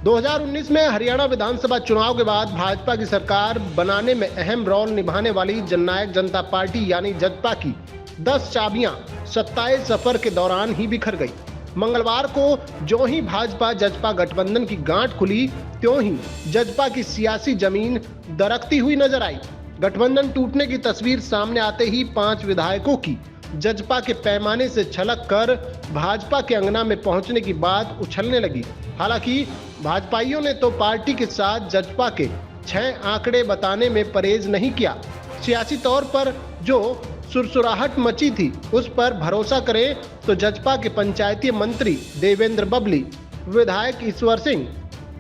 2019 में हरियाणा विधानसभा चुनाव के बाद भाजपा की सरकार बनाने में अहम रोल निभाने वाली जननायक जनता पार्टी यानी जजपा की 10 चाबियां 27 सफर के दौरान ही बिखर गई। मंगलवार को जो ही भाजपा जजपा गठबंधन की गांठ खुली, त्यों ही जजपा की सियासी जमीन दरकती हुई नजर आई। गठबंधन टूटने की तस्वीर सामने आते ही 5 विधायकों की जजपा के पैमाने से छलक कर भाजपा के अंगना में पहुंचने की बात उछलने लगी। हालांकि भाजपाइयों ने तो पार्टी के साथ जजपा के 6 आंकड़े बताने में परहेज नहीं किया। सियासी तौर पर जो सुरसुराहट मची थी, उस पर भरोसा करें तो जजपा के पंचायती मंत्री देवेंद्र बबली, विधायक ईश्वर सिंह,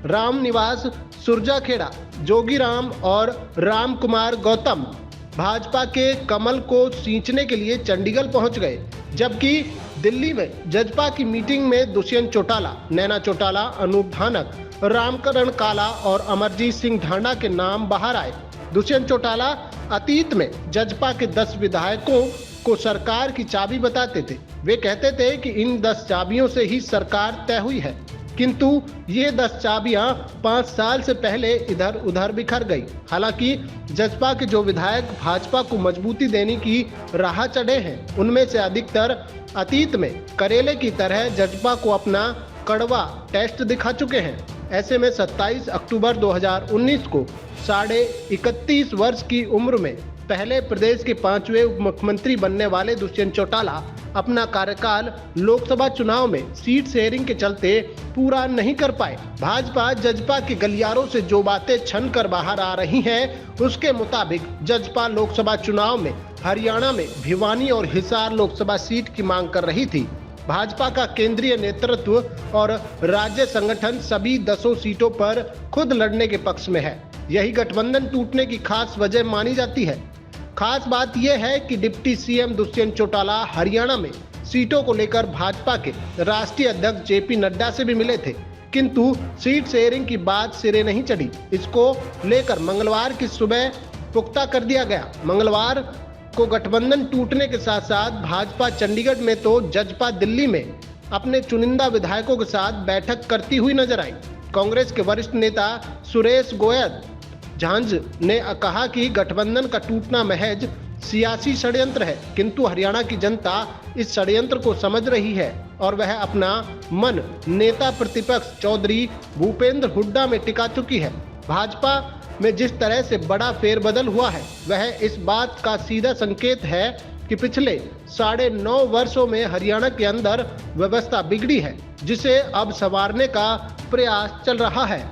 राम निवास सुरजाखेड़ा, जोगीराम और राम कुमार गौतम भाजपा के कमल को सींचने के लिए चंडीगढ़ पहुंच गए। जबकि दिल्ली में जजपा की मीटिंग में दुष्यंत चौटाला, नैना चौटाला, अनूप धानक, रामकरण काला और अमरजीत सिंह ढांडा के नाम बाहर आए। दुष्यंत चौटाला अतीत में जजपा के 10 विधायकों को सरकार की चाबी बताते थे। वे कहते थे कि इन 10 चाबियों से ही सरकार तय हुई है, किंतु ये 10 चाबियां 5 साल से पहले इधर उधर बिखर गई। हालांकि जजपा के जो विधायक भाजपा को मजबूती देने की राह चढ़े हैं, उनमें से अधिकतर अतीत में करेले की तरह जजपा को अपना कड़वा टेस्ट दिखा चुके हैं। ऐसे में 27 अक्टूबर 2019 को 31.5 वर्ष की उम्र में पहले प्रदेश के 5वें उप मुख्यमंत्री बनने वाले दुष्यंत चौटाला अपना कार्यकाल लोकसभा चुनाव में सीट शेयरिंग के चलते पूरा नहीं कर पाए। भाजपा जजपा के गलियारों से जो बातें छन कर बाहर आ रही हैं, उसके मुताबिक जजपा लोकसभा चुनाव में हरियाणा में भिवानी और हिसार लोकसभा सीट की मांग कर रही थी। भाजपा का केंद्रीय नेतृत्व और राज्य संगठन सभी 10 सीटों पर खुद लड़ने के पक्ष में है। यही गठबंधन टूटने की खास वजह मानी जाती है। खास बात यह है कि डिप्टी सीएम दुष्यंत चौटाला हरियाणा में सीटों को लेकर भाजपा के राष्ट्रीय अध्यक्ष जेपी नड्डा से भी मिले थे, किंतु सीट शेयरिंग की बात सिरे नहीं चढ़ी। इसको लेकर मंगलवार की सुबह पुख्ता कर दिया गया। मंगलवार को गठबंधन टूटने के साथ साथ भाजपा चंडीगढ़ में तो जजपा दिल्ली में अपने चुनिंदा विधायकों के साथ बैठक करती हुई नजर आई। कांग्रेस के वरिष्ठ नेता सुरेश गोयल झांझ ने कहा कि गठबंधन का टूटना महज सियासी षड्यंत्र है, किंतु हरियाणा की जनता इस षड्यंत्र को समझ रही है और वह अपना मन नेता प्रतिपक्ष चौधरी भूपेंद्र हुड्डा में टिका चुकी है। भाजपा में जिस तरह से बड़ा फेरबदल हुआ है, वह इस बात का सीधा संकेत है कि पिछले 9.5 वर्षों में हरियाणा के अंदर व्यवस्था बिगड़ी है, जिसे अब संवारने का प्रयास चल रहा है।